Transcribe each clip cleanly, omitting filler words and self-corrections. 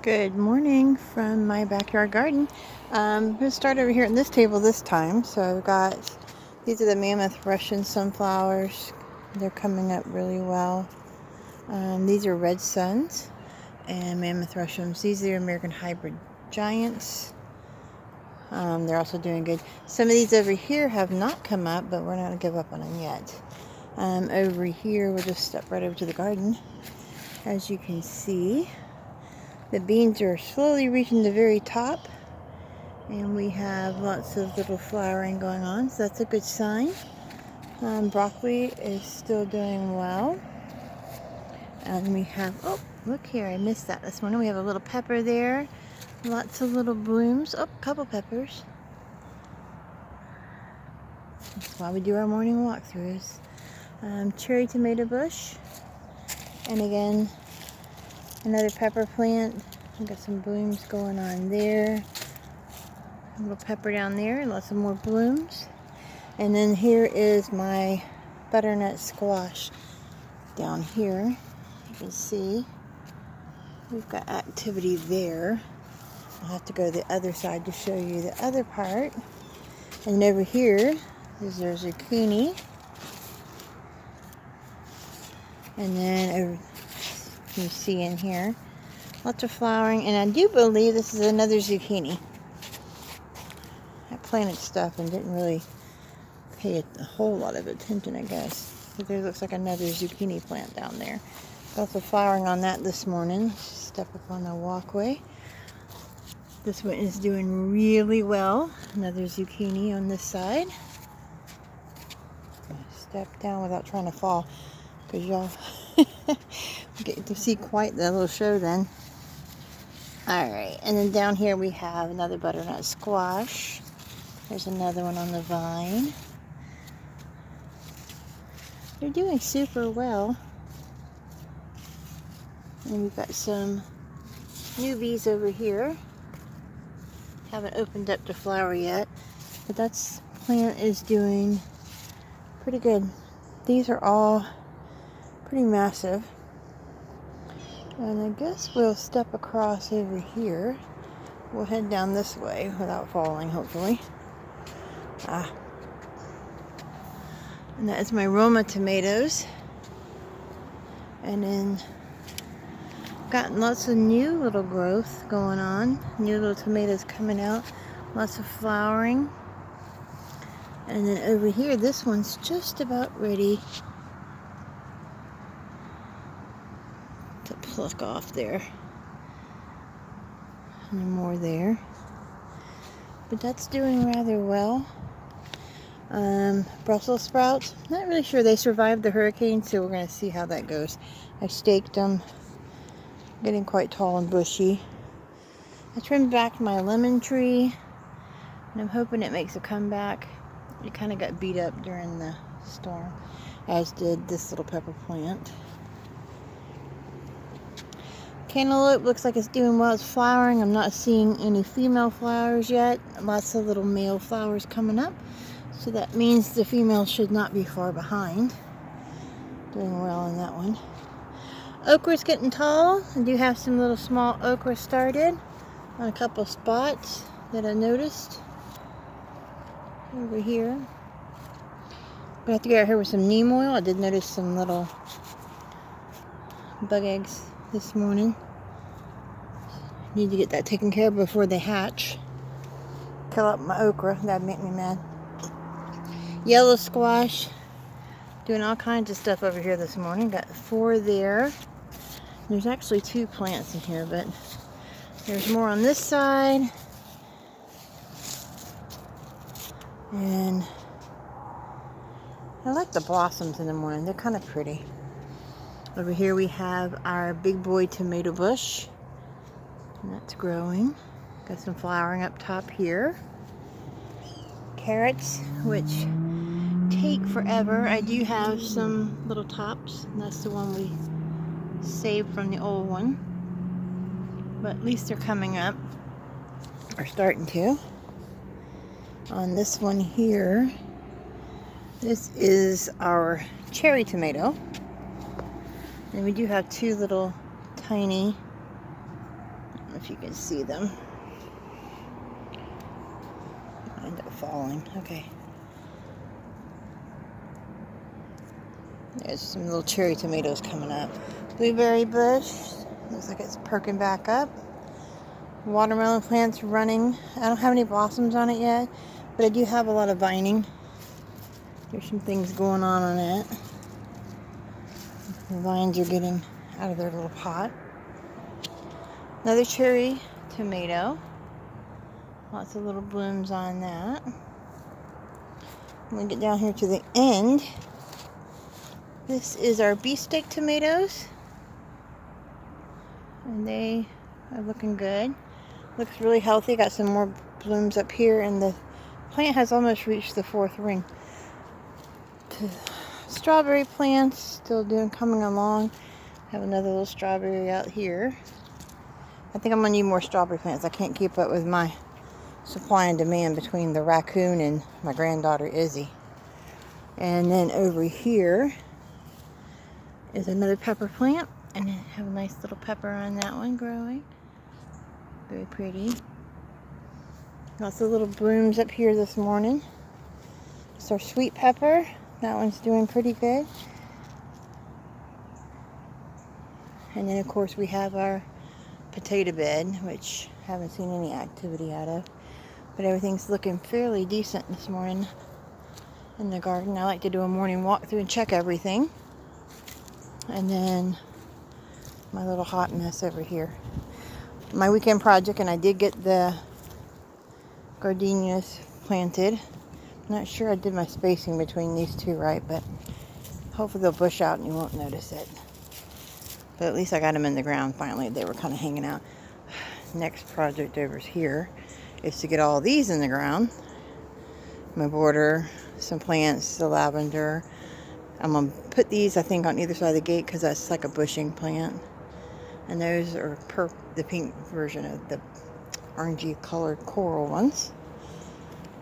Good morning from my backyard garden. I'm going to start over here on this table this time. So I've got, these are the mammoth Russian sunflowers. They're coming up really well. These are red suns and mammoth Russians. These are the American hybrid giants. They're also doing good. Some of these over here have not come up, but we're not going to give up on them yet. Over here, we'll just step right over to the garden. As you can see, the beans are slowly reaching the very top, and we have lots of little flowering going on, so that's a good sign. Broccoli is still doing well. And we have, oh, look here, I missed that this morning. We have a little pepper there, lots of little blooms. Oh, a couple peppers. That's why we do our morning walkthroughs. Cherry tomato bush, and again, another pepper plant. I've got some blooms going on there. A little pepper down there, and lots of more blooms. And then here is my butternut squash down here. You can see we've got activity there. I'll have to go to the other side to show you the other part. And over here is their zucchini. And then over, you can see in here, lots of flowering. And I do believe this is another zucchini. I planted stuff and didn't really pay a whole lot of attention, I guess. But there looks like another zucchini plant down there. Also flowering on that this morning. Step up on the walkway. This one is doing really well. Another zucchini on this side. Step down without trying to fall, because y'all get to see quite the little show then. Alright, and then down here we have another butternut squash. There's another one on the vine. They're doing super well. And we've got some newbies over here. Haven't opened up to flower yet, but that's plant is doing pretty good. These are all pretty massive. And I guess we'll step across over here. We'll head down this way without falling, hopefully. And that is my Roma tomatoes. And then gotten lots of new little growth going on. New little tomatoes coming out. Lots of flowering. And then over here, this one's just about ready to pluck off there. And more there. But that's doing rather well. Brussels sprouts, not really sure. They survived the hurricane, so we're going to see how that goes. I staked them. Getting quite tall and bushy. I trimmed back my lemon tree, and I'm hoping it makes a comeback. It kind of got beat up during the storm, as did this little pepper plant. Cantaloupe looks like it's doing well. It's flowering. I'm not seeing any female flowers yet. Lots of little male flowers coming up. So that means the female should not be far behind. Doing well on that one. Okra's getting tall. I do have some little small okra started on a couple spots that I noticed over here. I'm gonna have to get out here with some neem oil. I did notice some little bug eggs this morning. Need to get that taken care of before they hatch. Kill up my okra. That'd make me mad. Yellow squash. Doing all kinds of stuff over here this morning. Got 4 there. There's actually 2 plants in here, but there's more on this side. And I like the blossoms in the morning. They're kind of pretty. Over here we have our big boy tomato bush. And that's growing. Got some flowering up top here. Carrots, which take forever. I do have some little tops. And that's the one we saved from the old one. But at least they're coming up. Or starting to. On this one here, this is our cherry tomato. And we do have 2 little tiny, know if you can see them. I end up falling. Okay. There's some little cherry tomatoes coming up. Blueberry bush. Looks like it's perking back up. Watermelon plant's running. I don't have any blossoms on it yet, but I do have a lot of vining. There's some things going on it. The vines are getting out of their little pot. Another cherry tomato. Lots of little blooms on that. When we get down here to the end, this is our beefsteak tomatoes. And they are looking good. Looks really healthy. Got some more blooms up here, and the plant has almost reached the 4th ring. Strawberry plants still coming along. Have another little strawberry out here. I think I'm gonna need more strawberry plants. I can't keep up with my supply and demand between the raccoon and my granddaughter Izzy. And then over here is another pepper plant, and I have a nice little pepper on that one growing. Very pretty. Lots of little blooms up here this morning. It's our sweet pepper. That one's doing pretty good. And then of course we have our potato bed, which I haven't seen any activity out of. But everything's looking fairly decent this morning in the garden. I like to do a morning walkthrough and check everything. And then my little hot mess over here. My weekend project, and I did get the gardenias planted. I'm not sure I did my spacing between these two right, but hopefully they'll bush out and you won't notice it. But at least I got them in the ground finally. They were kind of hanging out. Next project over here is to get all these in the ground. My border, some plants, the lavender. I'm going to put these, I think, on either side of the gate because that's like a bushing plant. And those are the pink version of the orangey colored coral ones.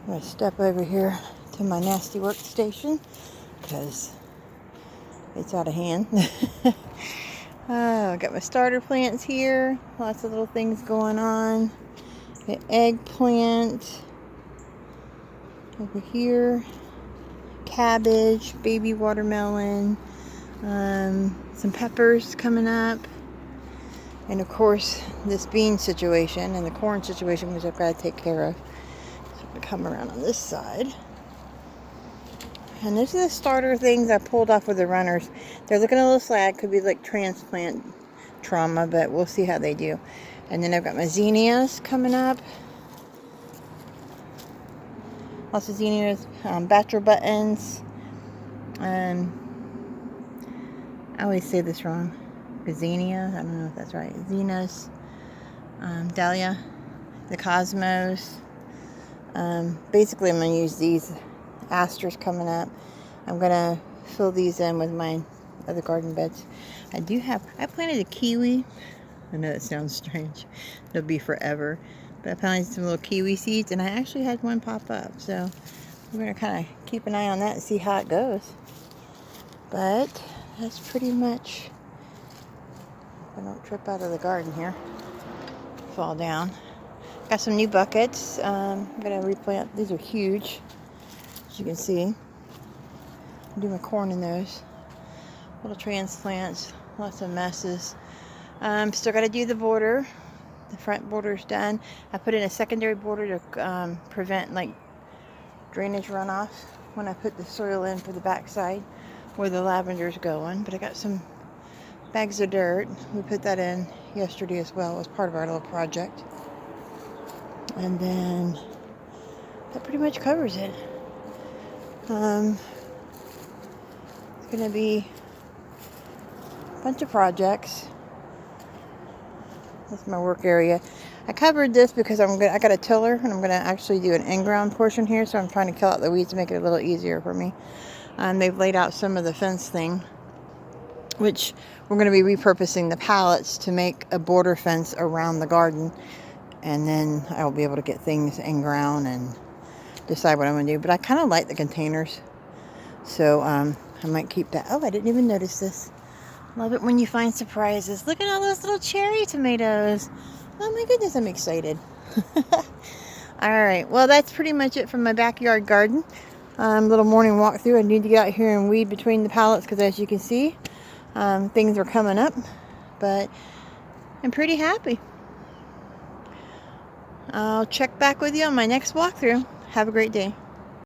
I'm going to step over here to my nasty workstation because it's out of hand. I got my starter plants here. Lots of little things going on. The eggplant over here. Cabbage, baby watermelon, some peppers coming up. And of course, this bean situation and the corn situation, which I've got to take care of. So I'm going to come around on this side. And these are the starter things I pulled off with the runners. They're looking a little sad. Could be like transplant trauma, but we'll see how they do. And then I've got my zinnias coming up. Lots of zinnias, bachelor buttons. I always say this wrong. Gazania, I don't know if that's right. Zinnias, dahlia, the cosmos. Basically, I'm going to use these asters coming up. I'm going to fill these in with my other garden beds. I planted a kiwi. I know that sounds strange. It'll be forever. But I planted some little kiwi seeds, and I actually had one pop up. So we're going to kind of keep an eye on that and see how it goes. But that's pretty much... I don't trip out of the garden here. Fall down. Got some new buckets. I'm going to replant. These are huge, as you can see. I'm doing my corn in those. Little transplants. Lots of messes. Still got to do the border. The front border's done. I put in a secondary border to prevent like drainage runoff when I put the soil in for the backside where the lavender's going. But I got some bags of dirt. We put that in yesterday as well as part of our little project. And then that pretty much covers it. It's going to be a bunch of projects. That's my work area. I covered this because I got a tiller and I'm going to actually do an in-ground portion here, so I'm trying to kill out the weeds to make it a little easier for me. They've laid out some of the fence thing, which we're going to be repurposing the pallets to make a border fence around the garden, and then I'll be able to get things in ground and decide what I'm going to do. But I kind of like the containers, so I might keep that. Oh, I didn't even notice this. Love it when you find surprises. Look at all those little cherry tomatoes. Oh my goodness, I'm excited. Alright, well that's pretty much it from my backyard garden. Little morning walkthrough. I need to get out here and weed between the pallets because as you can see, things are coming up. But I'm pretty happy. I'll check back with you on my next walkthrough. Have a great day.